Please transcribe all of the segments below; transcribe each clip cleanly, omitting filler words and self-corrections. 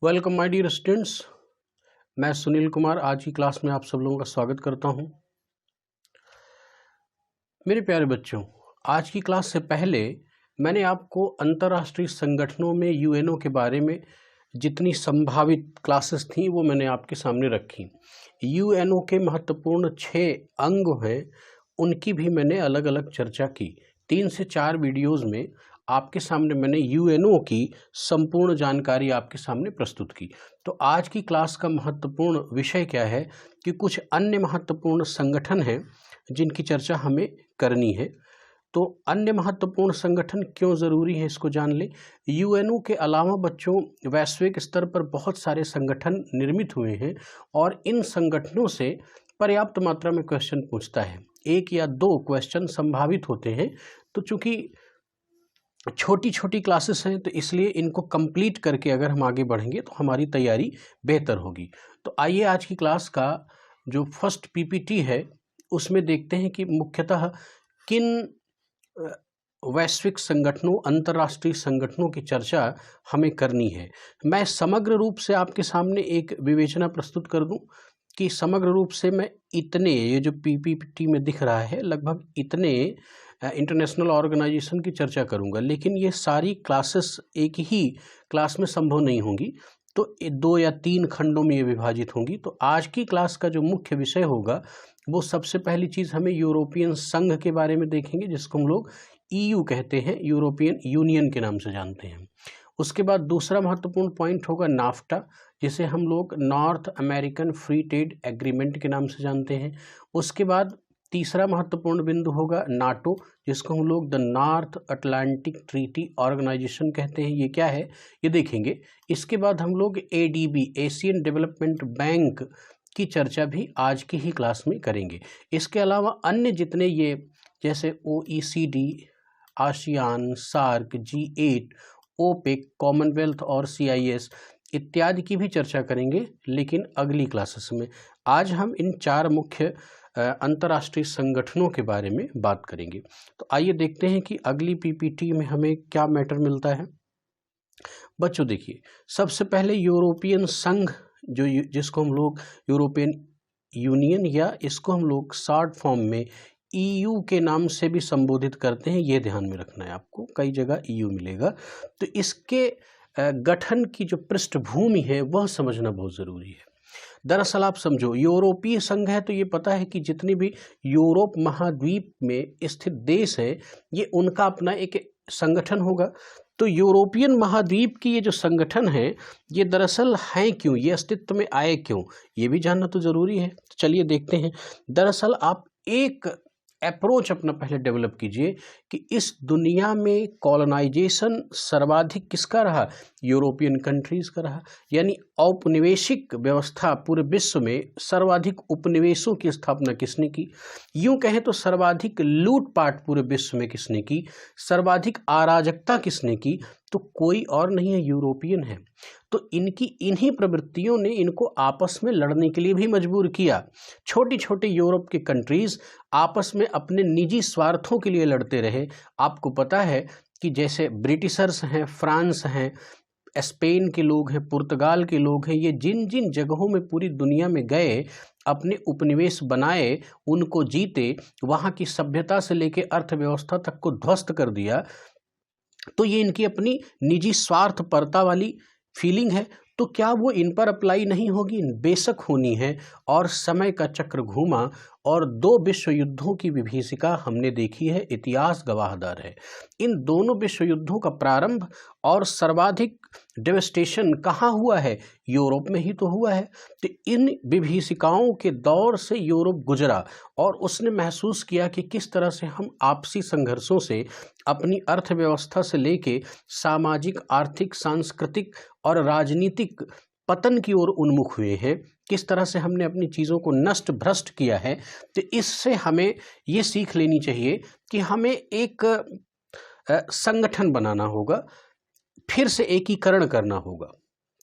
Welcome my dear students. मैं सुनील कुमार आज की क्लास में आप सब लोगों का स्वागत करता हूं। मेरे प्यारे बच्चों, आज की क्लास से पहले मैंने आपको अंतर्राष्ट्रीय संगठनों में यूएनओ के बारे में जितनी संभावित क्लासेस थी वो मैंने आपके सामने रखी। यूएनओ के महत्वपूर्ण 6 अंग हैं, उनकी भी मैंने अलग अलग चर्चा की। 3 से 4 वीडियोज़ में आपके सामने मैंने यूएनओ की संपूर्ण जानकारी आपके सामने प्रस्तुत की। तो आज की क्लास का महत्वपूर्ण विषय क्या है कि कुछ अन्य महत्वपूर्ण संगठन हैं जिनकी चर्चा हमें करनी है। तो अन्य महत्वपूर्ण संगठन क्यों ज़रूरी है इसको जान ले। यूएनओ के अलावा बच्चों वैश्विक स्तर पर बहुत सारे संगठन निर्मित हुए हैं और इन संगठनों से पर्याप्त मात्रा में क्वेश्चन पूछता है। 1 या 2 क्वेश्चन संभावित होते हैं। तो चूंकि छोटी छोटी क्लासेस हैं तो इसलिए इनको कंप्लीट करके अगर हम आगे बढ़ेंगे तो हमारी तैयारी बेहतर होगी। तो आइए आज की क्लास का जो फर्स्ट पीपीटी है उसमें देखते हैं कि मुख्यतः किन वैश्विक संगठनों अंतर्राष्ट्रीय संगठनों की चर्चा हमें करनी है। मैं समग्र रूप से आपके सामने एक विवेचना प्रस्तुत कर दूं कि समग्र रूप से मैं इतने, ये जो पीपीटी में दिख रहा है, लगभग इतने इंटरनेशनल ऑर्गेनाइजेशन की चर्चा करूंगा, लेकिन ये सारी क्लासेस एक ही क्लास में संभव नहीं होंगी, तो 2 या 3 खंडों में ये विभाजित होंगी। तो आज की क्लास का जो मुख्य विषय होगा वो सबसे पहली चीज़ हमें यूरोपियन संघ के बारे में देखेंगे, जिसको हम लोग ईयू कहते हैं, यूरोपियन यूनियन के नाम से जानते हैं। उसके बाद दूसरा महत्वपूर्ण पॉइंट होगा नाफ्टा, जिसे हम लोग north American free trade agreement के नाम से जानते हैं। उसके बाद तीसरा महत्वपूर्ण बिंदु होगा नाटो, जिसको हम लोग the North Atlantic Treaty Organization कहते हैं। ये क्या है ये देखेंगे। इसके बाद हम लोग एडीबी, एशियन डेवलपमेंट बैंक की चर्चा भी आज की ही क्लास में करेंगे। इसके अलावा अन्य जितने ये जैसे OECD, ASEAN, SAARC, G8, OPEC, Commonwealth और CIS इत्यादि की भी चर्चा करेंगे, लेकिन अगली क्लासेस में। आज हम इन 4 मुख्य अंतर्राष्ट्रीय संगठनों के बारे में बात करेंगे। तो आइए देखते हैं कि अगली पीपीटी में हमें क्या मैटर मिलता है। बच्चों देखिए, सबसे पहले यूरोपियन संघ, जिसको हम लोग यूरोपियन यूनियन या इसको हम लोग शॉर्ट फॉर्म में EU के नाम से भी संबोधित करते हैं, ये ध्यान में रखना है आपको, कई जगह EU मिलेगा। तो इसके गठन की जो पृष्ठभूमि है वह समझना बहुत ज़रूरी है। दरअसल आप समझो, यूरोपीय संघ है तो ये पता है कि जितनी भी यूरोप महाद्वीप में स्थित देश है ये उनका अपना एक संगठन होगा। तो यूरोपियन महाद्वीप की ये जो संगठन है ये दरअसल हैं क्यों, ये अस्तित्व में आए क्यों, ये भी जानना तो ज़रूरी है। तो चलिए देखते हैं। दरअसल आप एक अप्रोच अपना पहले डेवलप कीजिए कि इस दुनिया में कॉलोनाइजेशन सर्वाधिक किसका रहा, यूरोपियन कंट्रीज़ का रहा। यानी औपनिवेशिक व्यवस्था पूरे विश्व में सर्वाधिक उपनिवेशों की स्थापना किसने की, यूं कहें तो सर्वाधिक लूटपाट पूरे विश्व में किसने की, सर्वाधिक अराजकता किसने की, तो कोई और नहीं है, यूरोपियन है। तो इनकी इन्हीं प्रवृत्तियों ने इनको आपस में लड़ने के लिए भी मजबूर किया। छोटी छोटी यूरोप के कंट्रीज़ आपस में अपने निजी स्वार्थों के लिए लड़ते रहे। आपको पता है कि जैसे ब्रिटिशर्स हैं, फ्रांस हैं, स्पेन के लोग हैं, पुर्तगाल के लोग हैं, ये जिन जिन जगहों में पूरी दुनिया में गए, अपने उपनिवेश बनाए, उनको जीते, वहाँ की सभ्यता से लेकर अर्थव्यवस्था तक को ध्वस्त कर दिया। तो ये इनकी अपनी निजी स्वार्थपरता वाली फीलिंग है। तो क्या वो इन पर अप्लाई नहीं होगी? बेशक होनी है। और समय का चक्र घूमा और 2 विश्व युद्धों की विभीषिका हमने देखी है, इतिहास गवाहदार है। इन दोनों विश्व युद्धों का प्रारंभ और सर्वाधिक डेवस्टेशन कहाँ हुआ है, यूरोप में ही तो हुआ है। तो इन विभीषिकाओं के दौर से यूरोप गुजरा और उसने महसूस किया कि किस तरह से हम आपसी संघर्षों से अपनी अर्थव्यवस्था से लेके सामाजिक, आर्थिक, सांस्कृतिक और राजनीतिक पतन की ओर उन्मुख हुए हैं, किस तरह से हमने अपनी चीज़ों को नष्ट भ्रष्ट किया है। तो इससे हमें ये सीख लेनी चाहिए कि हमें एक संगठन बनाना होगा, फिर से एकीकरण करना होगा।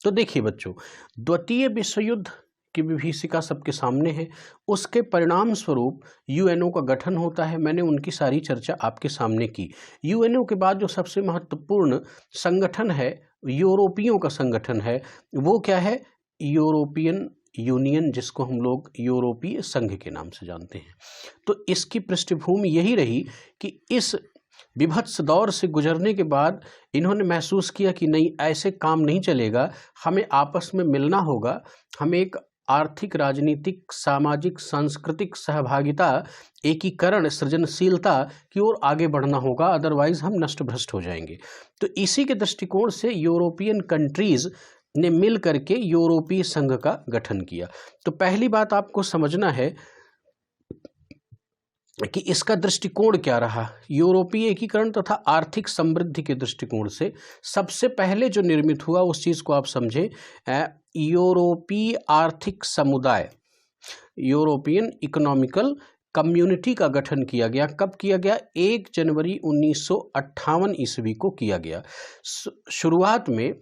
तो देखिए बच्चों, द्वितीय विश्व युद्ध की विभीषिका सबके सामने है। उसके परिणाम स्वरूप यूएनओ का गठन होता है। मैंने उनकी सारी चर्चा आपके सामने की। यूएनओ के बाद जो सबसे महत्वपूर्ण संगठन है यूरोपियों का संगठन है, वो क्या है? यूरोपियन यूनियन, जिसको हम लोग यूरोपीय संघ के नाम से जानते हैं। तो इसकी पृष्ठभूमि यही रही कि इस विभत्स दौर से गुजरने के बाद इन्होंने महसूस किया कि नहीं, ऐसे काम नहीं चलेगा, हमें आपस में मिलना होगा, हमें एक आर्थिक, राजनीतिक, सामाजिक, सांस्कृतिक सहभागिता, एकीकरण, सृजनशीलता की ओर आगे बढ़ना होगा, अदरवाइज हम नष्ट भ्रष्ट हो जाएंगे। तो इसी के दृष्टिकोण से यूरोपियन कंट्रीज ने मिल करके यूरोपीय संघ का गठन किया। तो पहली बात आपको समझना है कि इसका दृष्टिकोण क्या रहा। यूरोपीय एकीकरण तथा आर्थिक समृद्धि के दृष्टिकोण से सबसे पहले जो निर्मित हुआ, उस चीज़ को आप समझें, यूरोपीय आर्थिक समुदाय, यूरोपियन इकोनॉमिकल कम्युनिटी का गठन किया गया। कब किया गया? 1 जनवरी 1958 ईस्वी को किया गया। शुरुआत में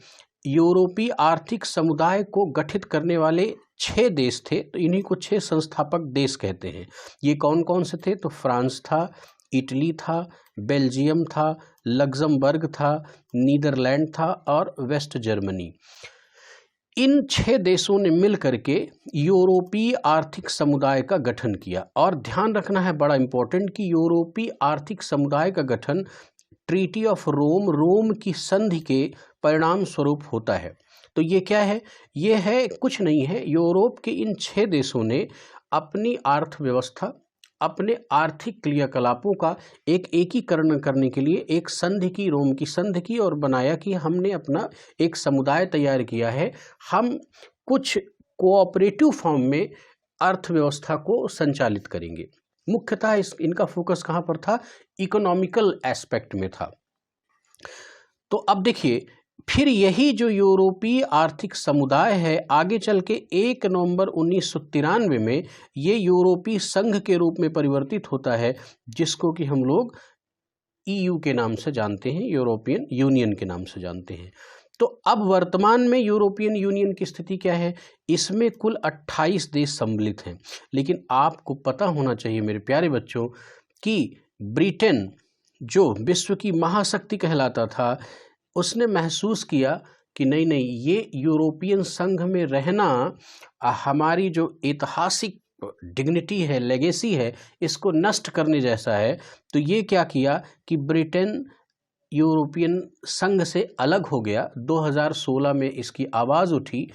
यूरोपीय आर्थिक समुदाय को गठित करने वाले 6 देश थे, तो इन्हीं को 6 संस्थापक देश कहते हैं। ये कौन कौन से थे? तो फ्रांस था, इटली था, बेल्जियम था, लग्जमबर्ग था, नीदरलैंड था और वेस्ट जर्मनी। इन 6 देशों ने मिल करके यूरोपीय आर्थिक समुदाय का गठन किया। और ध्यान रखना है, बड़ा इंपॉर्टेंट, कि यूरोपीय आर्थिक समुदाय का गठन ट्रीटी ऑफ रोम की संधि के परिणाम स्वरूप होता है। तो ये क्या है? ये है कुछ नहीं है, यूरोप के इन 6 देशों ने अपनी अर्थव्यवस्था, अपने आर्थिक क्रियाकलापों का एक एकीकरण करने के लिए एक संधि की, रोम की संधि की, और बनाया कि हमने अपना एक समुदाय तैयार किया है, हम कुछ कोऑपरेटिव फॉर्म में अर्थव्यवस्था को संचालित करेंगे। मुख्यतः इनका फोकस कहाँ पर था? इकोनॉमिकल एस्पेक्ट में था। तो अब देखिए, फिर यही जो यूरोपीय आर्थिक समुदाय है, आगे चल के 1 नवंबर 1993 में ये यूरोपीय संघ के रूप में परिवर्तित होता है, जिसको कि हम लोग EU के नाम से जानते हैं, यूरोपियन यूनियन के नाम से जानते हैं। तो अब वर्तमान में यूरोपियन यूनियन की स्थिति क्या है? इसमें कुल 28 देश सम्मिलित हैं। लेकिन आपको पता होना चाहिए मेरे प्यारे बच्चों कि ब्रिटेन, जो विश्व की महाशक्ति कहलाता था, उसने महसूस किया कि नहीं नहीं, ये यूरोपियन संघ में रहना हमारी जो ऐतिहासिक डिग्निटी है, लेगेसी है, इसको नष्ट करने जैसा है। तो ये क्या किया कि ब्रिटेन यूरोपियन संघ से अलग हो गया। 2016 में इसकी आवाज़ उठी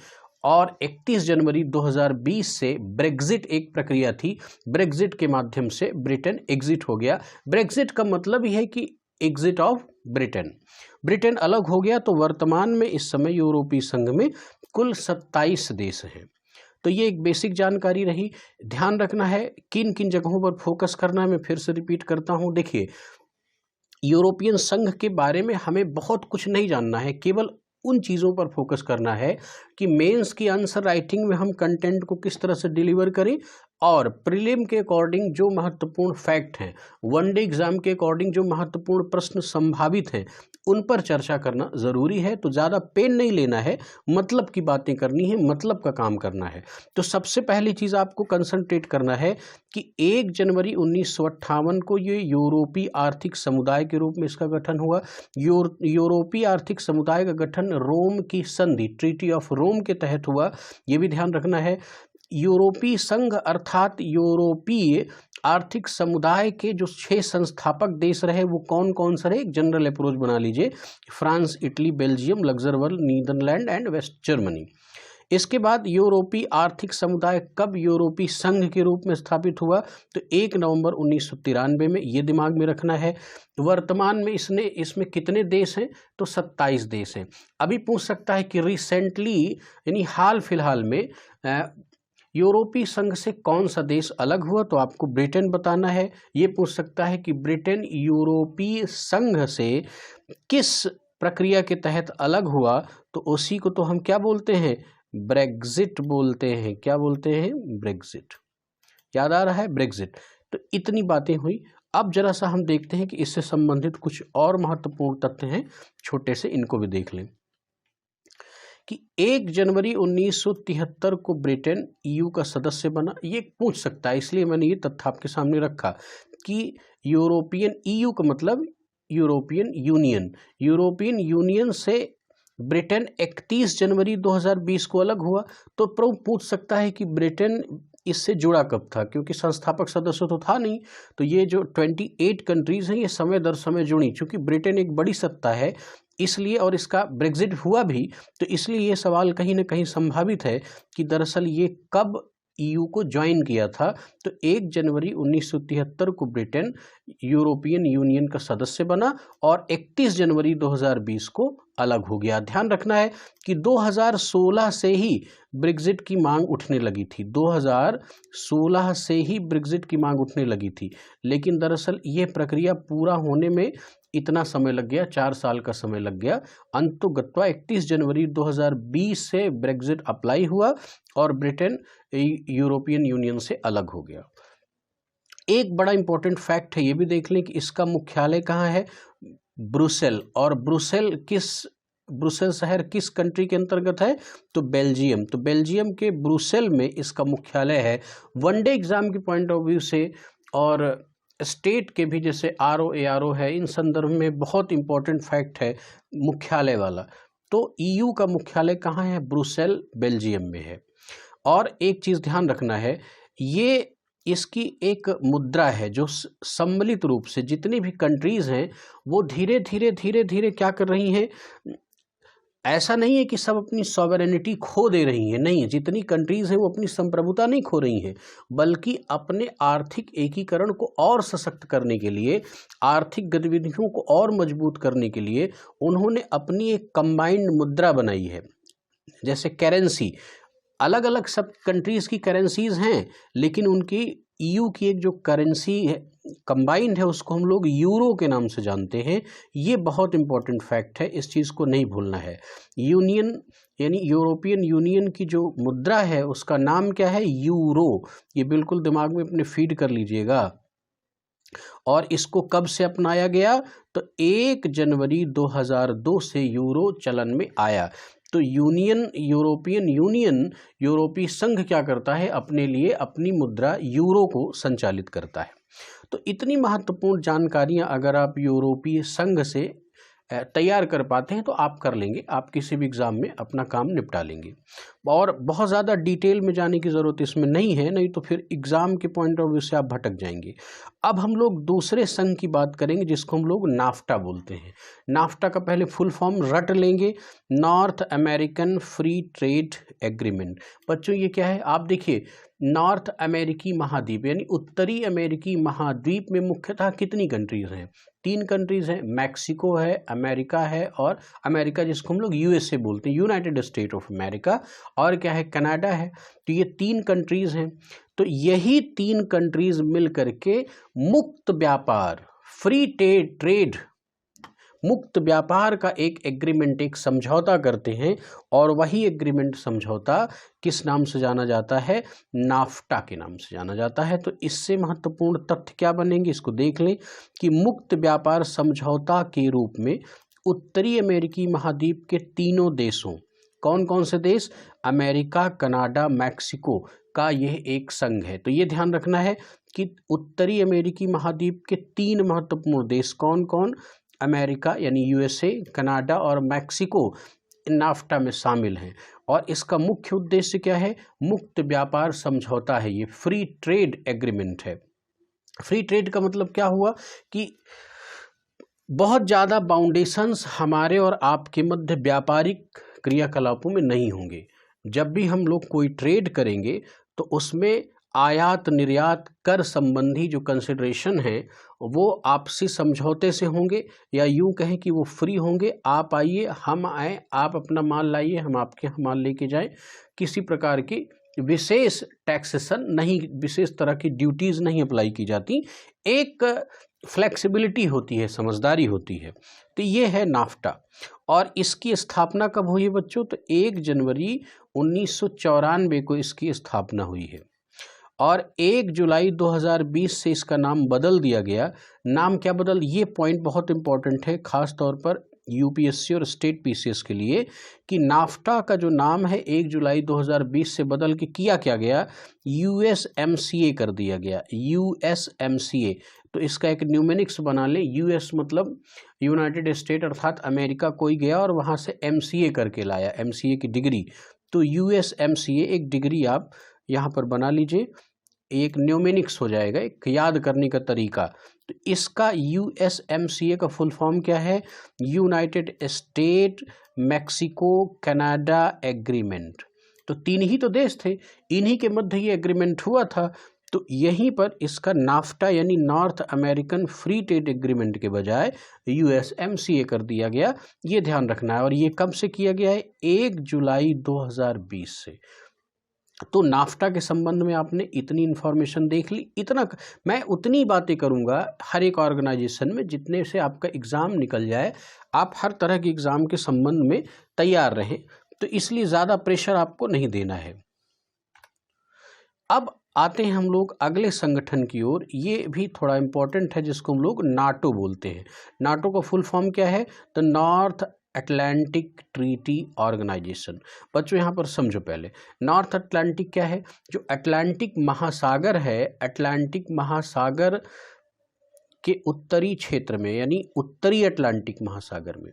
और 31 जनवरी 2020 से ब्रेग्जिट एक प्रक्रिया थी, ब्रेग्जिट के माध्यम से ब्रिटेन एग्जिट हो गया। ब्रेग्जिट का मतलब ही है कि एग्जिट ऑफ ब्रिटेन, ब्रिटेन अलग हो गया। तो वर्तमान में इस समय यूरोपीय संघ में कुल 27 देश हैं। तो ये एक बेसिक जानकारी रही। ध्यान रखना है किन किन जगहों पर फोकस करना है, मैं फिर से रिपीट करता हूँ। देखिए, यूरोपियन संघ के बारे में हमें बहुत कुछ नहीं जानना है, केवल उन चीज़ों पर फोकस करना है कि मेंस की आंसर राइटिंग में हम कंटेंट को किस तरह से डिलीवर करें, और प्रीलिम के अकॉर्डिंग जो महत्वपूर्ण फैक्ट हैं, वनडे एग्जाम के अकॉर्डिंग जो महत्वपूर्ण प्रश्न संभावित हैं, उन पर चर्चा करना ज़रूरी है। तो ज़्यादा पेन नहीं लेना है, मतलब की बातें करनी है, मतलब का काम करना है। तो सबसे पहली चीज़ आपको कंसंट्रेट करना है कि 1 जनवरी 1958 को ये यूरोपीय आर्थिक समुदाय के रूप में इसका गठन हुआ। यूरोपीय आर्थिक समुदाय का गठन रोम की संधि, ट्रीटी ऑफ रोम के तहत हुआ। ये भी ध्यान रखना है। यूरोपीय संघ अर्थात यूरोपीय आर्थिक समुदाय के जो 6 संस्थापक देश रहे, वो कौन कौन से रहे? एक जनरल अप्रोच बना लीजिए, France, Italy, Belgium, Luxembourg, Netherlands and West Germany. इसके बाद यूरोपीय आर्थिक समुदाय कब यूरोपीय संघ के रूप में स्थापित हुआ? तो 1 नवंबर 1993 में। ये दिमाग में रखना है। वर्तमान में इसमें कितने देश हैं? तो 27 देश हैं। अभी पूछ सकता है कि रिसेंटली, यानी हाल फिलहाल में यूरोपीय संघ से कौन सा देश अलग हुआ? तो आपको ब्रिटेन बताना है। ये पूछ सकता है कि ब्रिटेन यूरोपीय संघ से किस प्रक्रिया के तहत अलग हुआ? तो उसी को तो हम क्या बोलते हैं? ब्रेग्जिट बोलते हैं। क्या बोलते हैं? ब्रेग्जिट। याद आ रहा है? ब्रेग्जिट। तो इतनी बातें हुई। अब जरा सा हम देखते हैं कि इससे संबंधित कुछ और महत्वपूर्ण तथ्य हैं, छोटे से, इनको भी देख लें। कि 1 जनवरी 1973 को ब्रिटेन EU का सदस्य बना। ये पूछ सकता है, इसलिए मैंने ये तथ्य आपके सामने रखा कि यूरोपियन EU का मतलब यूरोपियन यूनियन, यूरोपियन यूनियन से ब्रिटेन 31 जनवरी 2020 को अलग हुआ। तो प्रभु पूछ सकता है कि ब्रिटेन इससे जुड़ा कब था, क्योंकि संस्थापक सदस्य तो था नहीं। तो ये जो 28 कंट्रीज हैं ये समय दर समय जुड़ी, क्योंकि ब्रिटेन एक बड़ी सत्ता है इसलिए, और इसका ब्रेग्जिट हुआ भी, तो इसलिए ये सवाल कहीं ना कहीं संभावित है कि दरअसल ये कब ईयू को ज्वाइन किया था। तो 1 जनवरी 1973 को ब्रिटेन यूरोपियन यूनियन का सदस्य बना और 31 जनवरी 2020 को अलग हो गया। ध्यान रखना है कि 2016 से ही ब्रेग्जिट की मांग उठने लगी थी, 2016 से ही ब्रेग्जिट की मांग उठने लगी थी, लेकिन दरअसल ये प्रक्रिया पूरा होने में इतना समय लग गया, 4 साल का समय लग गया। अंततोगत्वा 31 जनवरी 2020 से ब्रेग्जिट अप्लाई हुआ और ब्रिटेन यूरोपियन यूनियन से अलग हो गया। एक बड़ा इंपॉर्टेंट फैक्ट है, ये भी देख लें कि इसका मुख्यालय कहाँ है, ब्रुसेल। और ब्रुसेल शहर किस कंट्री के अंतर्गत है, तो बेल्जियम। तो बेल्जियम के ब्रुसेल में इसका मुख्यालय है। वनडे एग्जाम के पॉइंट ऑफ व्यू से और स्टेट के भी, जैसे आरओ एआरओ है, इन संदर्भ में बहुत इंपॉर्टेंट फैक्ट है मुख्यालय वाला। तो ईयू का मुख्यालय कहाँ है, ब्रुसेल बेल्जियम में है। और एक चीज़ ध्यान रखना है, ये इसकी एक मुद्रा है जो सम्मिलित रूप से जितनी भी कंट्रीज़ हैं वो धीरे धीरे क्या कर रही हैं। ऐसा नहीं है कि सब अपनी सॉवरेनिटी खो दे रही हैं, नहीं, जितनी कंट्रीज़ हैं वो अपनी संप्रभुता नहीं खो रही हैं, बल्कि अपने आर्थिक एकीकरण को और सशक्त करने के लिए, आर्थिक गतिविधियों को और मजबूत करने के लिए उन्होंने अपनी एक कंबाइंड मुद्रा बनाई है। जैसे करेंसी, अलग अलग सब कंट्रीज़ की करेंसीज़ हैं, लेकिन उनकी ईयू की एक जो करेंसी है कंबाइंड है उसको हम लोग यूरो के नाम से जानते हैं। ये बहुत इंपॉर्टेंट फैक्ट है, इस चीज़ को नहीं भूलना है। यूनियन यानी यूरोपियन यूनियन की जो मुद्रा है उसका नाम क्या है, यूरो। ये बिल्कुल दिमाग में अपने फीड कर लीजिएगा। और इसको कब से अपनाया गया, तो 1 जनवरी 2002 से यूरो चलन में आया। तो यूरोपियन यूनियन, यूरोपीय संघ क्या करता है, अपने लिए अपनी मुद्रा यूरो को संचालित करता है। तो इतनी महत्वपूर्ण जानकारियां अगर आप यूरोपीय संघ से तैयार कर पाते हैं तो आप कर लेंगे, आप किसी भी एग्ज़ाम में अपना काम निपटा लेंगे। और बहुत ज़्यादा डिटेल में जाने की ज़रूरत इसमें नहीं है, नहीं तो फिर एग्ज़ाम के पॉइंट ऑफ व्यू से आप भटक जाएंगे। अब हम लोग दूसरे संघ की बात करेंगे जिसको हम लोग नाफ्टा बोलते हैं। नाफ्टा का पहले फुल फॉर्म रट लेंगे, north American free trade agreement. बच्चों ये क्या है, आप देखिए, नॉर्थ अमेरिकी महाद्वीप यानी उत्तरी अमेरिकी महाद्वीप में मुख्यतः कितनी कंट्रीज़ हैं, 3 कंट्रीज़ हैं, मैक्सिको है, अमेरिका है, और अमेरिका जिसको हम लोग यूएसए बोलते हैं, यूनाइटेड स्टेट ऑफ अमेरिका, और क्या है, कनाडा है। तो ये 3 कंट्रीज़ हैं। तो यही 3 कंट्रीज़ मिल करके मुक्त व्यापार, फ्री ट्रेड, मुक्त व्यापार का एक एग्रीमेंट, एक समझौता करते हैं, और वही एग्रीमेंट समझौता किस नाम से जाना जाता है, नाफ्टा के नाम से जाना जाता है। तो इससे महत्वपूर्ण तथ्य क्या बनेंगे, इसको देख लें कि मुक्त व्यापार समझौता के रूप में उत्तरी अमेरिकी महाद्वीप के तीनों देशों, कौन कौन से देश, अमेरिका, कनाडा, मैक्सिको का यह एक संघ है। तो ये ध्यान रखना है कि उत्तरी अमेरिकी महाद्वीप के 3 महत्वपूर्ण देश कौन कौन, अमेरिका यानी यूएसए, कनाडा और मैक्सिको नाफ्टा में शामिल हैं। और इसका मुख्य उद्देश्य क्या है, मुक्त व्यापार समझौता है, ये फ्री ट्रेड एग्रीमेंट है। फ्री ट्रेड का मतलब क्या हुआ कि बहुत ज़्यादा बाउंडेशंस हमारे और आपके मध्य व्यापारिक क्रियाकलापों में नहीं होंगे। जब भी हम लोग कोई ट्रेड करेंगे तो उसमें आयात निर्यात कर संबंधी जो कंसिडरेशन है वो आपसी समझौते से होंगे, या यूँ कहें कि वो फ्री होंगे। आप आइए, हम आए, आप अपना माल लाइए, हम आपके यहाँ माल लेके जाएं। किसी प्रकार की विशेष टैक्सेशन नहीं, विशेष तरह की ड्यूटीज़ नहीं अप्लाई की जाती, एक फ्लेक्सिबिलिटी होती है, समझदारी होती है। तो ये है नाफ्टा। और इसकी स्थापना कब हुई है बच्चों, तो 1 जनवरी 1994 को इसकी स्थापना हुई है। और 1 जुलाई 2020 से इसका नाम बदल दिया गया। नाम क्या बदल, ये पॉइंट बहुत इंपॉर्टेंट है खास तौर पर यूपीएससी और स्टेट पीसीएस के लिए, कि नाफ्टा का जो नाम है 1 जुलाई 2020 से बदल के किया क्या गया, यूएसएमसीए कर दिया गया। यूएसएमसीए तो इसका एक न्यूमेनिक्स बना लें। यूएस मतलब यूनाइटेड स्टेट अर्थात अमेरिका, कोई गया और वहाँ से एमसीए करके लाया, एमसीए की डिग्री, तो यूएस एमसीए एक डिग्री आप यहाँ पर बना लीजिए, एक न्यूमेनिक्स हो जाएगा, एक याद करने का तरीका। तो इसका यूएसएमसीए का फुल फॉर्म क्या है? United state Mexico Canada agreement. तो तीन ही तो देश थे, इन्हीं के मध्य ये एग्रीमेंट हुआ था। तो यहीं पर इसका नाफ्टा यानी north American free trade agreement के बजाय यूएसएमसीए कर दिया गया, ये ध्यान रखना है। और ये कब से किया गया है? 1 जुलाई 2020 से। तो नाफ्टा के संबंध में आपने इतनी इन्फॉर्मेशन देख ली। इतना मैं उतनी बातें करूंगा हर एक ऑर्गेनाइजेशन में जितने से आपका एग्ज़ाम निकल जाए, आप हर तरह के एग्ज़ाम के संबंध में तैयार रहें, तो इसलिए ज़्यादा प्रेशर आपको नहीं देना है। अब आते हैं हम लोग अगले संगठन की ओर। ये भी थोड़ा इम्पोर्टेंट है, जिसको हम लोग नाटो बोलते हैं। नाटो का फुल फॉर्म क्या है? The North Atlantic Treaty Organization. बच्चों यहाँ पर समझो पहले, नॉर्थ अटलांटिक क्या है? जो अटलांटिक महासागर है, अटलांटिक महासागर के उत्तरी क्षेत्र में, यानी उत्तरी अटलांटिक महासागर में।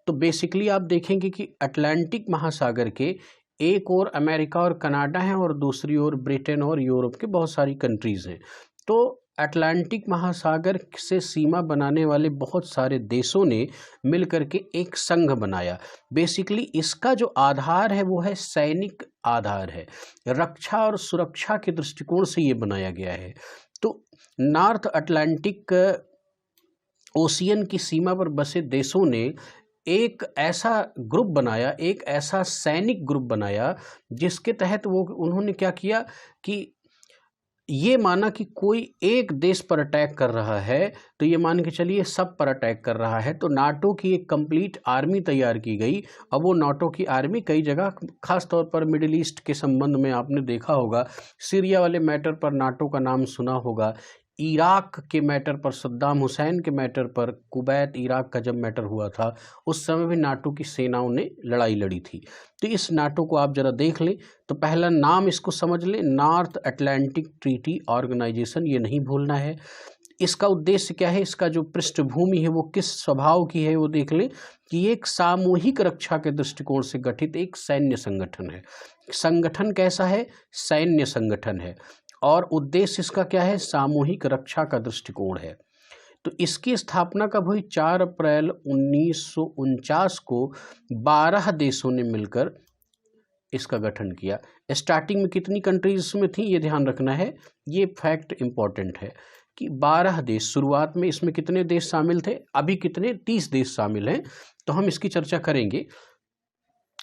तो बेसिकली आप देखेंगे कि अटलांटिक महासागर के एक ओर अमेरिका और कनाडा है और दूसरी ओर ब्रिटेन और यूरोप के बहुत सारी कंट्रीज़ हैं। तो अटलांटिक महासागर से सीमा बनाने वाले बहुत सारे देशों ने मिलकर के एक संघ बनाया। बेसिकली इसका जो आधार है वो है सैनिक आधार है, रक्षा और सुरक्षा के दृष्टिकोण से ये बनाया गया है। तो नॉर्थ अटलांटिक ओशियन की सीमा पर बसे देशों ने एक ऐसा ग्रुप बनाया, एक ऐसा सैनिक ग्रुप बनाया, जिसके तहत उन्होंने क्या किया कि ये माना कि कोई एक देश पर अटैक कर रहा है तो ये मान के चलिए सब पर अटैक कर रहा है। तो नाटो की एक कंप्लीट आर्मी तैयार की गई। अब वो नाटो की आर्मी कई जगह, खास तौर पर मिडिल ईस्ट के संबंध में आपने देखा होगा, सीरिया वाले मैटर पर नाटो का नाम सुना होगा, इराक के मैटर पर, सद्दाम हुसैन के मैटर पर, कुवैत इराक का जब मैटर हुआ था उस समय भी नाटो की सेनाओं ने लड़ाई लड़ी थी। तो इस नाटो को आप जरा देख लें। तो पहला नाम इसको समझ लें, नॉर्थ अटलांटिक ट्रीटी ऑर्गेनाइजेशन, ये नहीं भूलना है। इसका उद्देश्य क्या है, इसका जो पृष्ठभूमि है वो किस स्वभाव की है वो देख लें कि ये एक सामूहिक रक्षा के दृष्टिकोण से गठित एक सैन्य संगठन है। संगठन कैसा है? सैन्य संगठन है। और उद्देश्य इसका क्या है? सामूहिक रक्षा का दृष्टिकोण है। तो इसकी स्थापना कब हुई? 4 अप्रैल 1949 को 12 देशों ने मिलकर इसका गठन किया। स्टार्टिंग में कितनी कंट्रीज में थी ये ध्यान रखना है, ये फैक्ट इंपॉर्टेंट है कि 12 देश। शुरुआत में इसमें कितने देश शामिल थे? अभी कितने? 30 देश शामिल हैं। तो हम इसकी चर्चा करेंगे।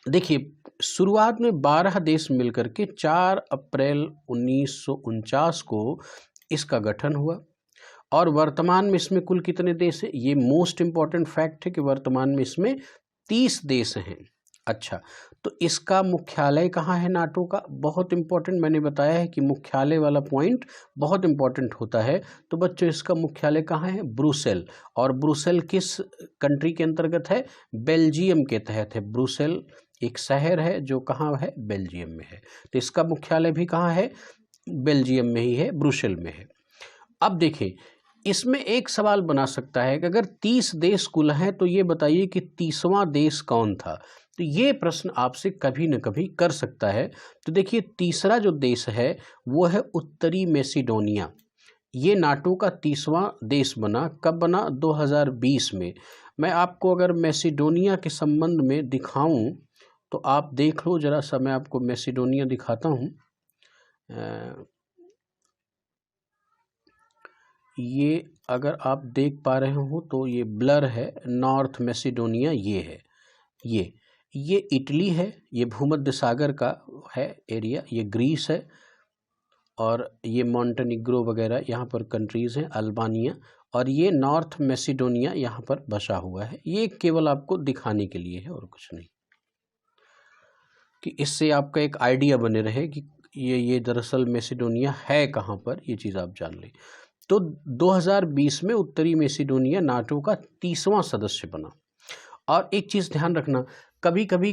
देखिए, शुरुआत में 12 देश मिलकर के 4 अप्रैल 1949 को इसका गठन हुआ। और वर्तमान में इसमें कुल कितने देश हैं? ये मोस्ट इंपॉर्टेंट फैक्ट है कि वर्तमान में इसमें 30 देश हैं। अच्छा, तो इसका मुख्यालय कहाँ है नाटो का? बहुत इंपॉर्टेंट, मैंने बताया है कि मुख्यालय वाला पॉइंट बहुत इंपॉर्टेंट होता है। तो बच्चों इसका मुख्यालय कहाँ है? ब्रुसेल। और ब्रुसेल किस कंट्री के अंतर्गत है? बेल्जियम के तहत है। ब्रुसेल एक शहर है जो कहाँ है? बेल्जियम में है। तो इसका मुख्यालय भी कहाँ है? बेल्जियम में ही है, ब्रुसेल में है। अब देखिए, इसमें एक सवाल बना सकता है कि अगर 30 देश कुल हैं तो ये बताइए कि 30वां देश कौन था? तो ये प्रश्न आपसे कभी न कभी कर सकता है। तो देखिए, तीसरा जो देश है वो है उत्तरी मैसेडोनिया। ये नाटो का 30वां देश बना। कब बना? 2020 में। मैं आपको अगर मैसेडोनिया के संबंध में दिखाऊं तो आप देख लो जरा सा, मैं आपको मैसेडोनिया दिखाता हूँ। ये अगर आप देख पा रहे हो तो ये ब्लर है, नॉर्थ मैसेडोनिया ये है। ये इटली है, ये भूमध्य सागर का है एरिया, ये ग्रीस है, और ये मॉन्टेनिग्रो वगैरह यहाँ पर कंट्रीज़ हैं, अल्बानिया, और ये नॉर्थ मैसेडोनिया यहाँ पर बसा हुआ है। ये केवल आपको दिखाने के लिए है और कुछ नहीं, कि इससे आपका एक आइडिया बने रहे कि ये दरअसल मैसेडोनिया है कहाँ पर, ये चीज़ आप जान लें। तो 2020 में उत्तरी मैसेडोनिया नाटो का 30वां सदस्य बना। और एक चीज़ ध्यान रखना, कभी कभी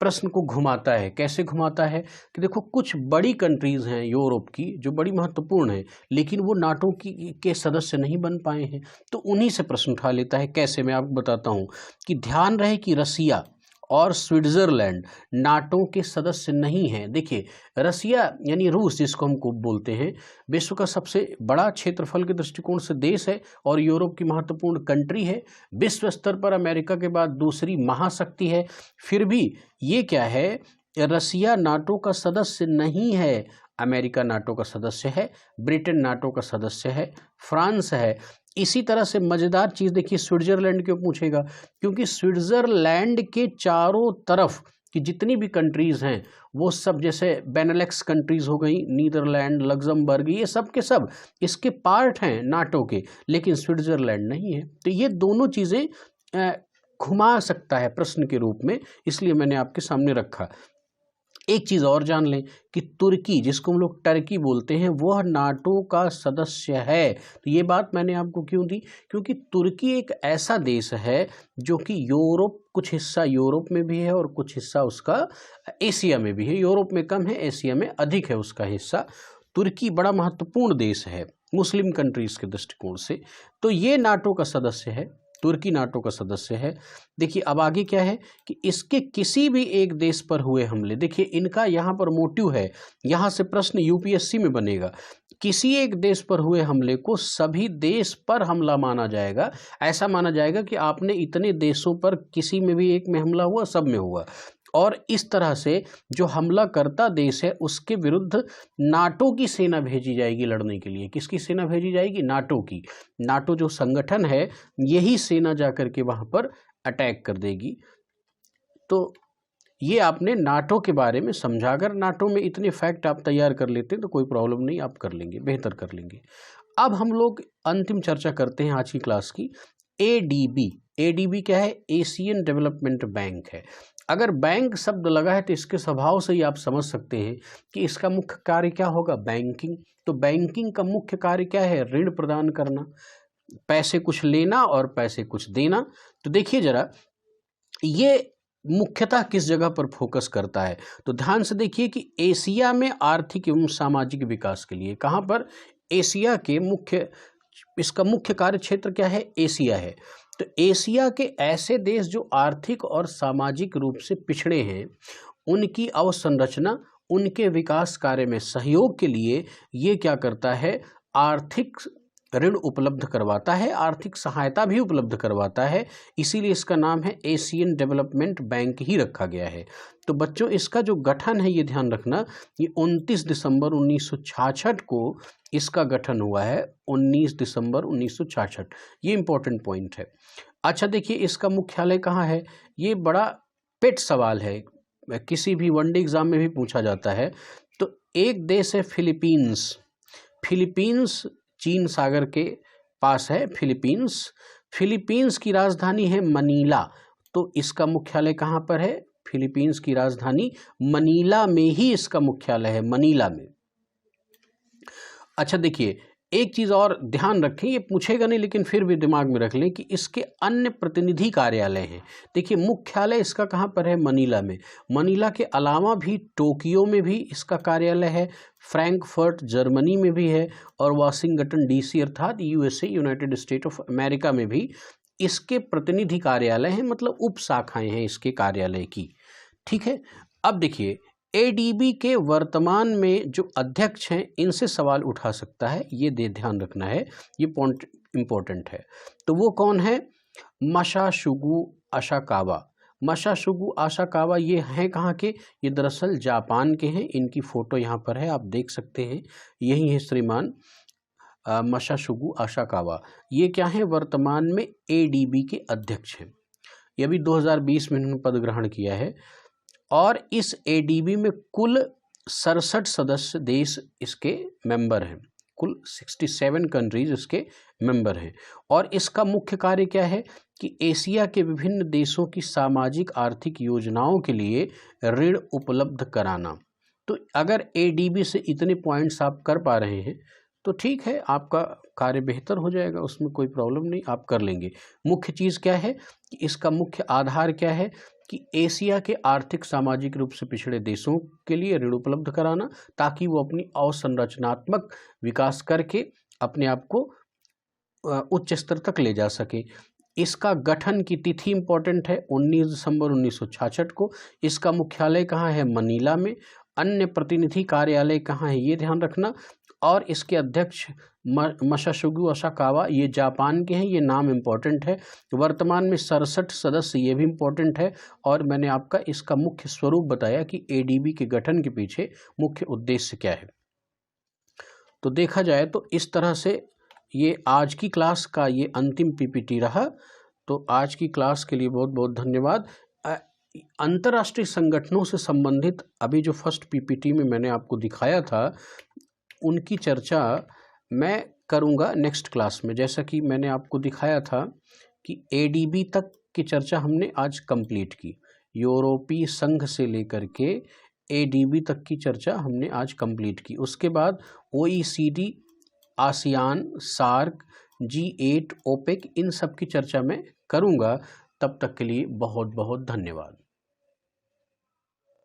प्रश्न को घुमाता है। कैसे घुमाता है कि देखो कुछ बड़ी कंट्रीज़ हैं यूरोप की जो बड़ी महत्वपूर्ण है, लेकिन वो नाटो के सदस्य नहीं बन पाए हैं, तो उन्हीं से प्रश्न उठा लेता है। कैसे, मैं आपको बताता हूँ कि ध्यान रहे कि रसिया और स्विट्ज़रलैंड नाटो के सदस्य नहीं हैं। देखिए, रसिया यानी रूस जिसको हम को बोलते हैं, विश्व का सबसे बड़ा क्षेत्रफल के दृष्टिकोण से देश है और यूरोप की महत्वपूर्ण कंट्री है। विश्व स्तर पर अमेरिका के बाद दूसरी महाशक्ति है। फिर भी ये क्या है, रसिया नाटो का सदस्य नहीं है। अमेरिका नाटो का सदस्य है, ब्रिटेन नाटो का सदस्य है, फ्रांस है। इसी तरह से मज़ेदार चीज़ देखिए, स्विट्ज़रलैंड क्यों पूछेगा, क्योंकि स्विट्ज़रलैंड के चारों तरफ की जितनी भी कंट्रीज़ हैं वो सब, जैसे बेनेलक्स कंट्रीज़ हो गई, नीदरलैंड, लग्जमबर्ग, ये सब के सब इसके पार्ट हैं नाटो के, लेकिन स्विट्ज़रलैंड नहीं है। तो ये दोनों चीज़ें घुमा सकता है प्रश्न के रूप में, इसलिए मैंने आपके सामने रखा। एक चीज़ और जान लें कि तुर्की, जिसको हम लोग टर्की बोलते हैं, वह नाटो का सदस्य है। तो ये बात मैंने आपको क्यों दी, क्योंकि तुर्की एक ऐसा देश है जो कि यूरोप, कुछ हिस्सा यूरोप में भी है और कुछ हिस्सा उसका एशिया में भी है। यूरोप में कम है, एशिया में अधिक है उसका हिस्सा। तुर्की बड़ा महत्वपूर्ण देश है मुस्लिम कंट्रीज़ के दृष्टिकोण से, तो ये नाटो का सदस्य है, तुर्की नाटो का सदस्य है। देखिए अब आगे क्या है कि इसके किसी भी एक देश पर हुए हमले, देखिए इनका यहाँ पर मोटिव है, यहाँ से प्रश्न यूपीएससी में बनेगा, किसी एक देश पर हुए हमले को सभी देश पर हमला माना जाएगा। ऐसा माना जाएगा कि आपने इतने देशों पर, किसी में भी एक में हमला हुआ, सब में हुआ, और इस तरह से जो हमला करता देश है उसके विरुद्ध नाटो की सेना भेजी जाएगी लड़ने के लिए। किसकी सेना भेजी जाएगी? नाटो की। नाटो जो संगठन है, यही सेना जाकर के वहाँ पर अटैक कर देगी। तो ये आपने नाटो के बारे में समझा। अगर नाटो में इतने फैक्ट आप तैयार कर लेते हैं तो कोई प्रॉब्लम नहीं, आप कर लेंगे, बेहतर कर लेंगे। अब हम लोग अंतिम चर्चा करते हैं आज की क्लास की, एडीबी। एडीबी क्या है? एशियन डेवलपमेंट बैंक है। अगर बैंक शब्द लगा है तो इसके स्वभाव से ही आप समझ सकते हैं कि इसका मुख्य कार्य क्या होगा? बैंकिंग। तो बैंकिंग का मुख्य कार्य क्या है? ऋण प्रदान करना, पैसे कुछ लेना और पैसे कुछ देना। तो देखिए जरा, ये मुख्यतः किस जगह पर फोकस करता है, तो ध्यान से देखिए कि एशिया में आर्थिक एवं सामाजिक विकास के लिए। कहाँ पर? एशिया के मुख्य, इसका मुख्य कार्य क्षेत्र क्या है? एशिया है। तो एशिया के ऐसे देश जो आर्थिक और सामाजिक रूप से पिछड़े हैं, उनकी अवसंरचना, उनके विकास कार्य में सहयोग के लिए ये क्या करता है? आर्थिक ऋण उपलब्ध करवाता है, आर्थिक सहायता भी उपलब्ध करवाता है। इसीलिए इसका नाम है एशियन डेवलपमेंट बैंक ही रखा गया है। तो बच्चों, इसका जो गठन है ये ध्यान रखना, ये 29 दिसंबर 1966 को इसका गठन हुआ है। 19 दिसंबर 1966, ये इंपॉर्टेंट पॉइंट है। अच्छा देखिए, इसका मुख्यालय कहाँ है? ये बड़ा पेट सवाल है, किसी भी वनडे एग्जाम में भी पूछा जाता है। तो एक देश है फिलीपींस। फिलीपींस चीन सागर के पास है फिलीपींस। फिलीपींस की राजधानी है मनीला। तो इसका मुख्यालय कहाँ पर है? फिलीपींस की राजधानी मनीला में ही इसका मुख्यालय है, मनीला में। अच्छा देखिए, एक चीज़ और ध्यान रखें, ये पूछेगा नहीं लेकिन फिर भी दिमाग में रख लें कि इसके अन्य प्रतिनिधि कार्यालय हैं। देखिए मुख्यालय इसका कहाँ पर है? मनीला में। मनीला के अलावा भी टोक्यो में भी इसका कार्यालय है, फ्रैंकफर्ट जर्मनी में भी है, और वाशिंगटन डीसी अर्थात USA, United state of America में भी इसके प्रतिनिधि कार्यालय हैं, मतलब उप शाखाएँ हैं इसके कार्यालय की। ठीक है। अब देखिए, एडीबी के वर्तमान में जो अध्यक्ष हैं, इनसे सवाल उठा सकता है, ये ध्यान रखना है, ये पॉइंट इम्पोर्टेंट है। तो वो कौन है? मासाशुगु असाकावा। मासाशुगु असाकावा ये हैं कहाँ के? ये दरअसल जापान के हैं। इनकी फ़ोटो यहाँ पर है, आप देख सकते हैं, यही है श्रीमान मासाशुगु असाकावा। ये क्या है? वर्तमान में एडीबी के अध्यक्ष हैं। ये अभी 2020 में इन्होंने पद ग्रहण किया है। और इस एडीबी में कुल 67 सदस्य देश इसके मेंबर हैं, कुल 67 कंट्रीज इसके मेंबर हैं। और इसका मुख्य कार्य क्या है कि एशिया के विभिन्न देशों की सामाजिक आर्थिक योजनाओं के लिए ऋण उपलब्ध कराना। तो अगर एडीबी से इतने पॉइंट्स आप कर पा रहे हैं तो ठीक है, आपका कार्य बेहतर हो जाएगा, उसमें कोई प्रॉब्लम नहीं, आप कर लेंगे। मुख्य चीज़ क्या है कि इसका मुख्य आधार क्या है कि एशिया के आर्थिक सामाजिक रूप से पिछड़े देशों के लिए ऋण उपलब्ध कराना, ताकि वो अपनी अवसंरचनात्मक विकास करके अपने आप को उच्च स्तर तक ले जा सके। इसका गठन की तिथि इम्पोर्टेंट है, 19 दिसंबर 1966 को। इसका मुख्यालय कहाँ है? मनीला में। अन्य प्रतिनिधि कार्यालय कहाँ है, ये ध्यान रखना। और इसके अध्यक्ष मसाशुगु असाकावा, ये जापान के हैं, ये नाम इम्पोर्टेंट है। वर्तमान में 67 सदस्य, ये भी इम्पोर्टेंट है। और मैंने आपका इसका मुख्य स्वरूप बताया कि एडीबी के गठन के पीछे मुख्य उद्देश्य क्या है। तो देखा जाए तो इस तरह से ये आज की क्लास का ये अंतिम पीपीटी रहा। तो आज की क्लास के लिए बहुत बहुत धन्यवाद। अंतर्राष्ट्रीय संगठनों से संबंधित अभी जो फर्स्ट पीपीटी में मैंने आपको दिखाया था, उनकी चर्चा मैं करूंगा नेक्स्ट क्लास में। जैसा कि मैंने आपको दिखाया था कि एडीबी तक की चर्चा हमने आज कंप्लीट की, यूरोपीय संघ से लेकर के एडीबी तक की चर्चा हमने आज कंप्लीट की। उसके बाद OECD, ASEAN, SAARC, G8, OPEC, इन सब की चर्चा मैं करूंगा। तब तक के लिए बहुत बहुत धन्यवाद।